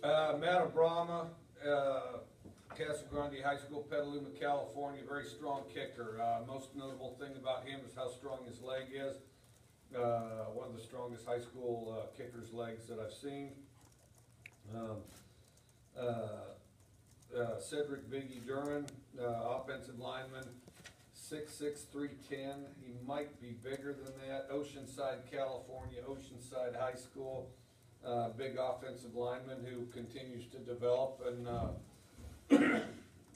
Matt Abrama, Casa Grande High School, Petaluma, California, very strong kicker. Most notable thing about him is how strong his leg is. One of the strongest high school kickers' legs that I've seen. Cedric Biggie Duran, offensive lineman, 6'6", 310. He might be bigger than that. Oceanside, California, Oceanside High School. Big offensive lineman who continues to develop and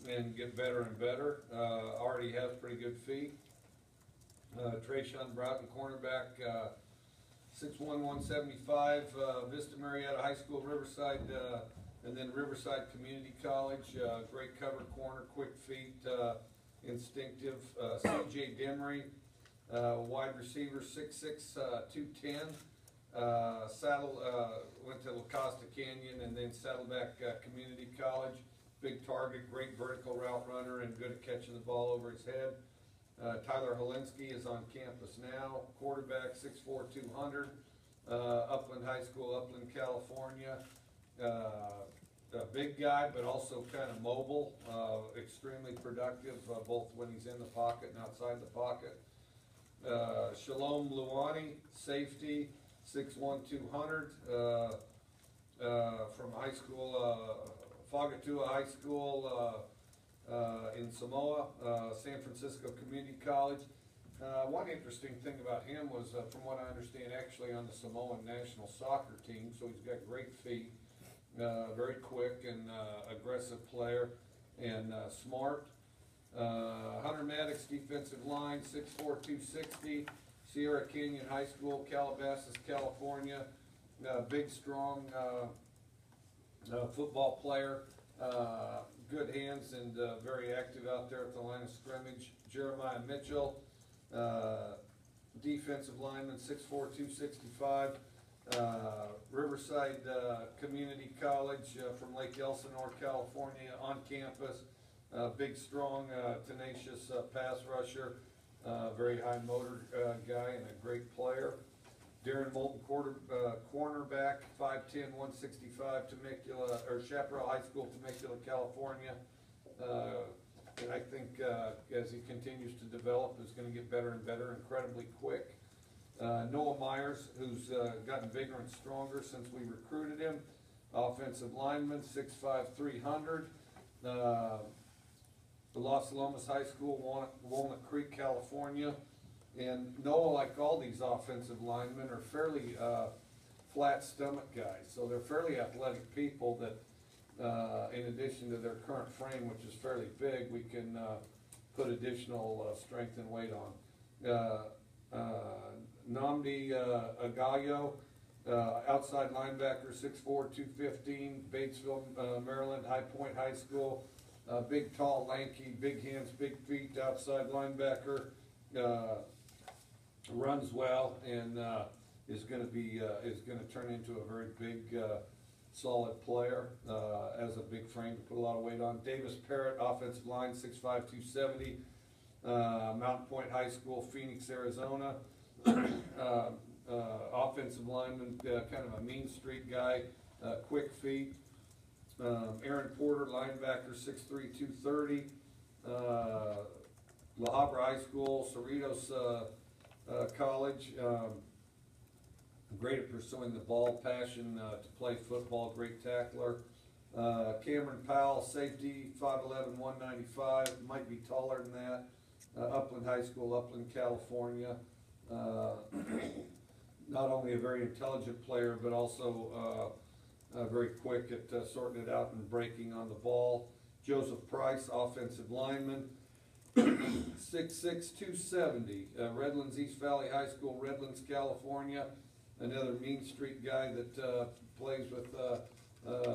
and get better and better. Already has pretty good feet. Trayshawn Broughton, cornerback, 6'1", 175. Vista Marietta High School, Riverside, and then Riverside Community College. Great cover corner, quick feet, instinctive. C.J. Demery, wide receiver, 6'6", 210. Went to La Costa Canyon and then Saddleback Community College. Big target, great vertical route runner, and good at catching the ball over his head. Tyler Holinsky is on campus now. Quarterback, 6'4", 200. Upland High School, Upland, California. A big guy, but also kind of mobile. Extremely productive, both when he's in the pocket and outside the pocket. Shalom Luani, safety, 6'1", 200, from high school, Fagatua High School in Samoa, San Francisco Community College. One interesting thing about him was, from what I understand, actually on the Samoan national soccer team, so he's got great feet, very quick and aggressive player, and smart. Hunter Maddox, defensive line, 6'4", 260. Sierra Canyon High School, Calabasas, California. Big, strong football player. Good hands and very active out there at the line of scrimmage. Jeremiah Mitchell, defensive lineman, 6'4", 265. Riverside Community College from Lake Elsinore, California, on campus. Big, strong, tenacious pass rusher. Very high motor guy and a great player. Darren Moulton, cornerback, 5'10", 165, Temecula, or Chaparral High School, Temecula, California. And I think as he continues to develop, is going to get better and better, incredibly quick. Noah Myers, who's gotten bigger and stronger since we recruited him. Offensive lineman, 6'5", 300. Los Lomas High School, Walnut Creek, California. And Noah, like all these offensive linemen, are fairly flat stomach guys. So they're fairly athletic people that, in addition to their current frame, which is fairly big, we can put additional strength and weight on. Namdi Agallo, outside linebacker, 6'4", 215, Batesville, Maryland, High Point High School. Big, tall, lanky, big hands, big feet, outside linebacker. Runs well and is going to turn into a very big, solid player. Has a big frame to put a lot of weight on. Davis Parrott, offensive line, 6'5", 270. Mountain Point High School, Phoenix, Arizona. Offensive lineman, kind of a mean street guy, quick feet. Aaron Porter, linebacker, 6'3", 230. La Habra High School, Cerritos College. Great at pursuing the ball, passion to play football, great tackler. Cameron Powell, safety, 5'11", 195, might be taller than that. Upland High School, Upland, California. Not only a very intelligent player, but also very quick at sorting it out and breaking on the ball. Joseph Price, offensive lineman, 6'6", 270. Redlands East Valley High School, Redlands, California. Another mean street guy that plays with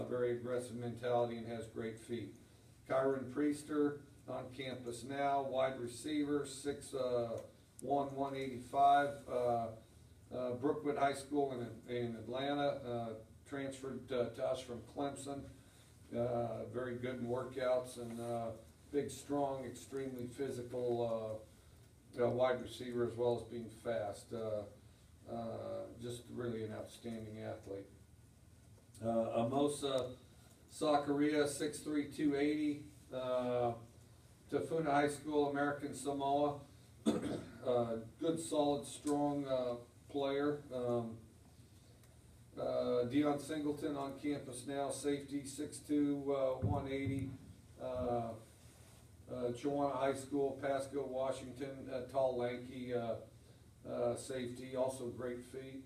very aggressive mentality and has great feet. Kyron Priester, on campus now, wide receiver, 6'1", 185. Brookwood High School in Atlanta, transferred to us from Clemson. Very good in workouts and big, strong, extremely physical wide receiver, as well as being fast. Just really an outstanding athlete. Amosa Sakaria, 6'3", 280. Tafuna High School, American Samoa. Good, solid, strong player. Dion Singleton on campus now, safety, 6'2", 180. Chowana High School, Pasco, Washington, tall, lanky safety, also great feet.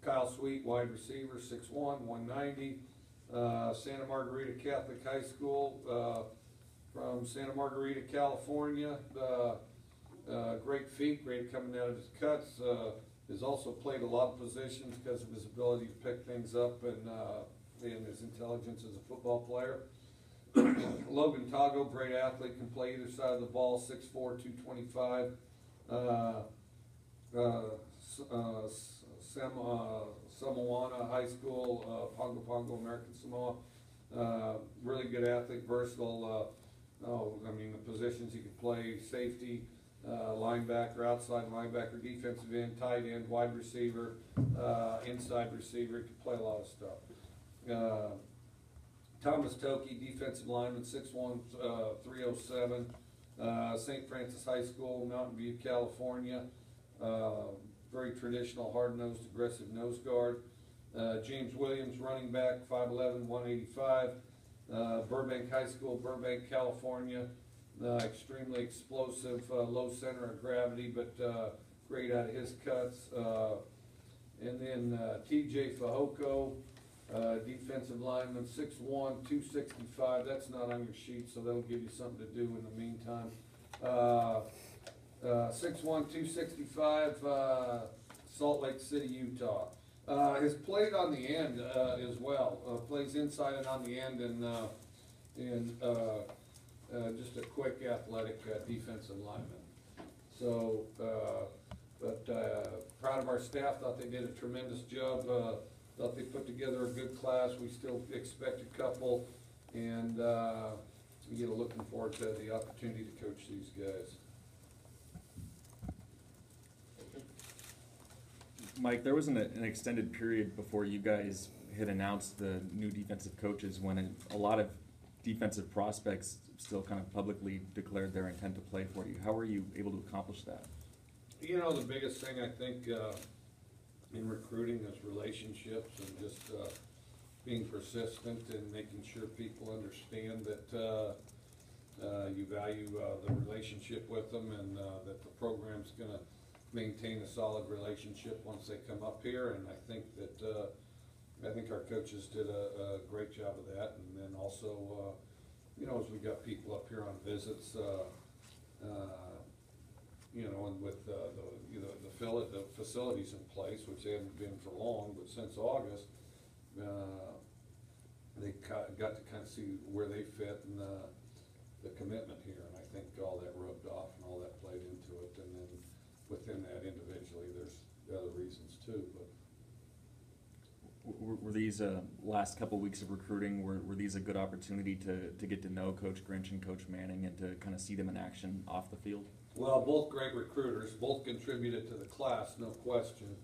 Kyle Sweet, wide receiver, 6'1", 190. Santa Margarita Catholic High School, from Santa Margarita, California. Great feet, great coming out of his cuts. Has also played a lot of positions because of his ability to pick things up and his intelligence as a football player. Logan Tago, great athlete, can play either side of the ball, 6'4", 225. Samoana High School, Pongo, American Samoa. Really good athlete, versatile. I mean, the positions he could play: safety, linebacker, outside linebacker, defensive end, tight end, wide receiver, inside receiver. He could play a lot of stuff. Thomas Toki, defensive lineman, 6'1", 307. St. Francis High School, Mountain View, California. Very traditional, hard-nosed, aggressive nose guard. James Williams, running back, 5'11", 185. Burbank High School, Burbank, California. Extremely explosive, low center of gravity, but great out of his cuts. And then TJ Fahoko, defensive lineman, 6'1", 265. That's not on your sheet, so that'll give you something to do in the meantime. 6'1", 265, Salt Lake City, Utah. Has played on the end as well. Plays inside and on the end, and just a quick, athletic defensive lineman. So, proud of our staff. Thought they did a tremendous job. Thought they put together a good class. We still expect a couple, and looking forward to the opportunity to coach these guys. Mike, there was an extended period before you guys had announced the new defensive coaches when a lot of defensive prospects still kind of publicly declared their intent to play for you. How were you able to accomplish that? You know, the biggest thing I think in recruiting is relationships and just being persistent and making sure people understand that you value the relationship with them and that the program's going to maintain a solid relationship once they come up here. And I think that our coaches did a great job of that. And then also, as we got people up here on visits, and with the facilities in place, which they haven't been for long, but since August, they got to kind of see where they fit and the commitment here. And I think all that rubbed off and all that played into it. And then within that individually, there's other reasons too. But were these last couple weeks of recruiting, were these a good opportunity to get to know Coach Grinch and Coach Manning and to kind of see them in action off the field? Well, both great recruiters, both contributed to the class, no question.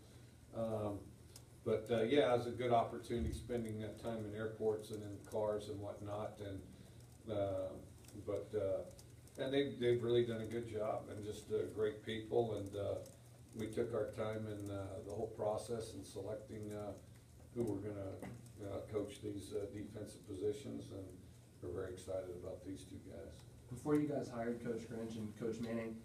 But yeah, it was a good opportunity spending that time in airports and in cars and whatnot. And they've really done a good job and just great people. And we took our time in the whole process in selecting who we're going to coach these defensive positions, and we're very excited about these two guys. Before you guys hired Coach Grinch and Coach Manning,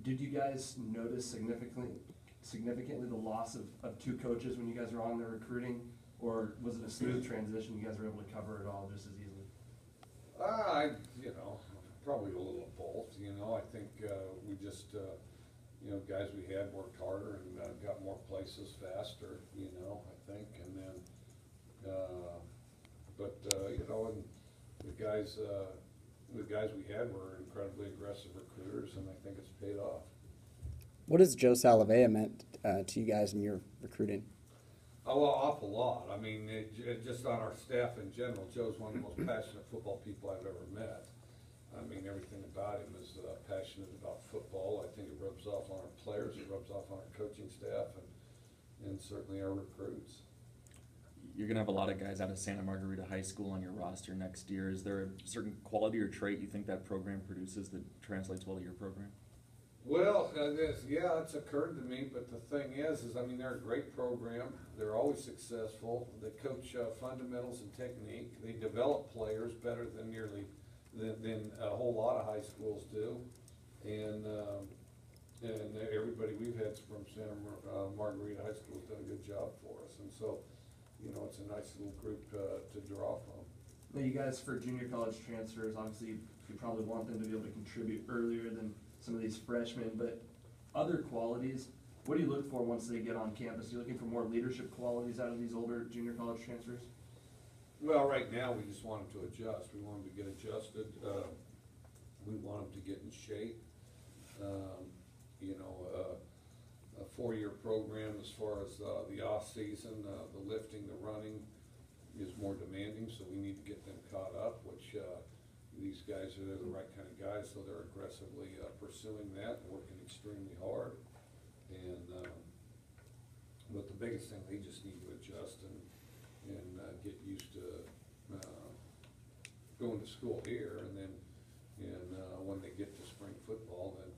did you guys notice significantly the loss of two coaches when you guys were on the recruiting, or was it a smooth transition? You guys were able to cover it all just as easily? Probably a little of both. I think we just, guys we had worked harder and got more places faster. I think, and then, and the guys we had were incredibly aggressive recruiters, and I think it's paid off. What has Joe Salavea meant to you guys in your recruiting? Oh, well, awful lot. I mean, just on our staff in general, Joe's one of the most passionate football people I've ever met. I mean, everything about him is passionate about football. I think it rubs off on our players, it rubs off on our coaching staff, and certainly our recruits. you're gonna have a lot of guys out of Santa Margarita High School on your roster next year. Is there a certain quality or trait you think that program produces that translates well to your program? Well, yeah, it's occurred to me, but the thing is, I mean, they're a great program. They're always successful. They coach fundamentals and technique. They develop players better than a whole lot of high schools do. And everybody we've had from Santa Margarita High School has done a good job for us. And so, you know, it's a nice little group to draw from. Now, you guys, for junior college transfers, obviously, you probably want them to be able to contribute earlier than some of these freshmen, but other qualities, what do you look for once they get on campus? Are you looking for more leadership qualities out of these older junior college transfers? Well, right now, we just want them to adjust. We want them to get adjusted. We want them to get in shape. You know, a 4-year program as far as the off-season, the lifting, the running is more demanding, so we need to get them caught up, which these guys are the right kind of guys, so they're aggressively pursuing that and working extremely hard. And but the biggest thing, they just need to adjust and get used to going to school here, and then when they get to spring football, then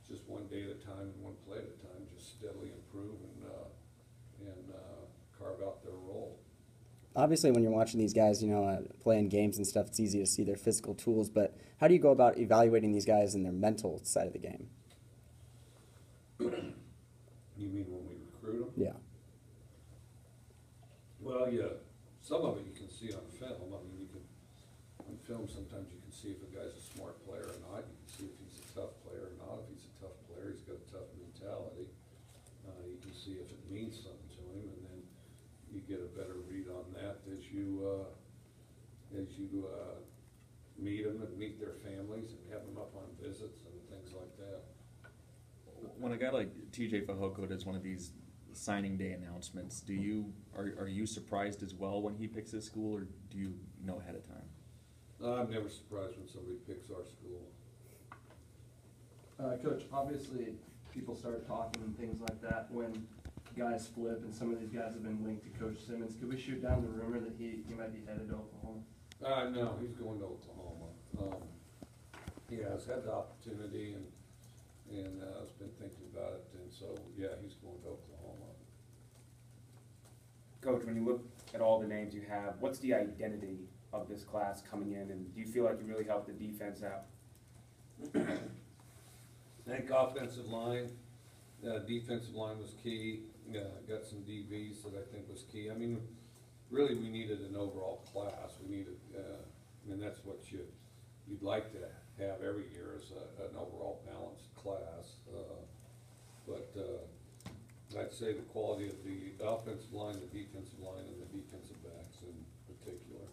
just one day at a time and one play at a time, just steadily improve and carve out their role. Obviously, when you're watching these guys, you know, playing games and stuff, it's easy to see their physical tools. But how do you go about evaluating these guys in their mental side of the game? You mean when we recruit them? Yeah. Well, yeah, some of it you can see on film. I mean, you can, on film, sometimes you can see if a guy's a smart player or not. You can see if he's a tough player or not. If he's a tough player, he's got a tough mentality. You can see if it means something to him, and then you get a better read on that as you meet them and meet their families and have them up on visits and things like that. When a guy like TJ Fehoko does one of these signing day announcements, are you surprised as well when he picks his school, or do you know ahead of time? I'm never surprised when somebody picks our school. Coach, obviously, people start talking and things like that when guys flip, and some of these guys have been linked to Coach Simmons. Could we shoot down the rumor that he might be headed to Oklahoma? No, he's going to Oklahoma. He has had the opportunity and has been thinking about it, and so, yeah, he's going to Oklahoma. Coach, when you look at all the names you have, what's the identity of this class coming in, and do you feel like you really helped the defense out? I think offensive line, defensive line was key. Got some DBs that I think was key. I mean, really, we needed an overall class. We needed, that's what you'd like to have every year is an overall balanced class. But I'd say the quality of the offensive line, the defensive line, and the defensive backs in particular.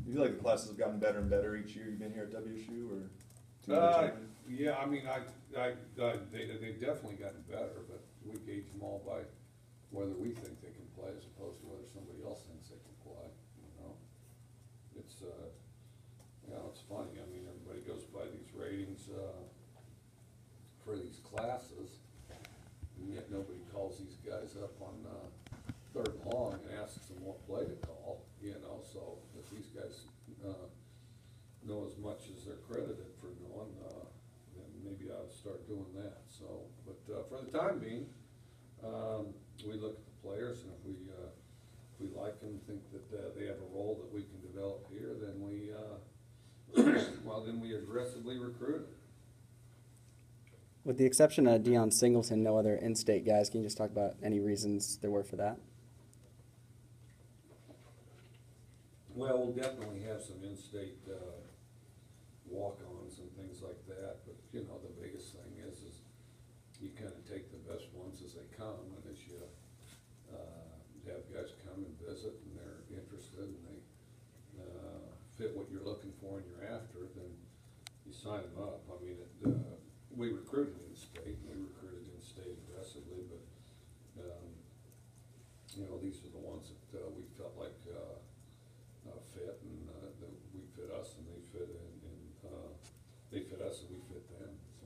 You feel like the classes have gotten better and better each year you've been here at WSU, or? Yeah, I mean, they've definitely gotten better, but we gauge them all by whether we think they can play as opposed to whether somebody else thinks they can play, you know? It's, it's funny. I mean, everybody goes by these ratings for these classes, and yet nobody calls these guys up on third and long and asks them what play to call, you know? So if these guys know as much as they're credited for knowing, then maybe I ought to start doing that. So, but for the time being, we look at the players, and if we like them, think that they have a role that we can develop here, then we then we aggressively recruit them. With the exception of Deion Singleton, no other in-state guys. Can you just talk about any reasons there were for that? Well, we'll definitely have some in-state walk-ons and things like that, but you know, the biggest thing is you kind of take the best ones as they come, and as you have guys come and visit and they're interested and they fit what you're looking for and you're after, then you sign them up. I mean, we recruited in-state, and we recruited in-state aggressively, but you know, these are the ones that we felt like fit, and we fit us, and they fit they fit us, and we fit them. So.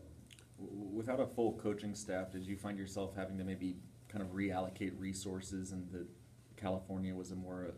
Without a full coaching staff, did you find yourself having to maybe kind of reallocate resources, and that California was a more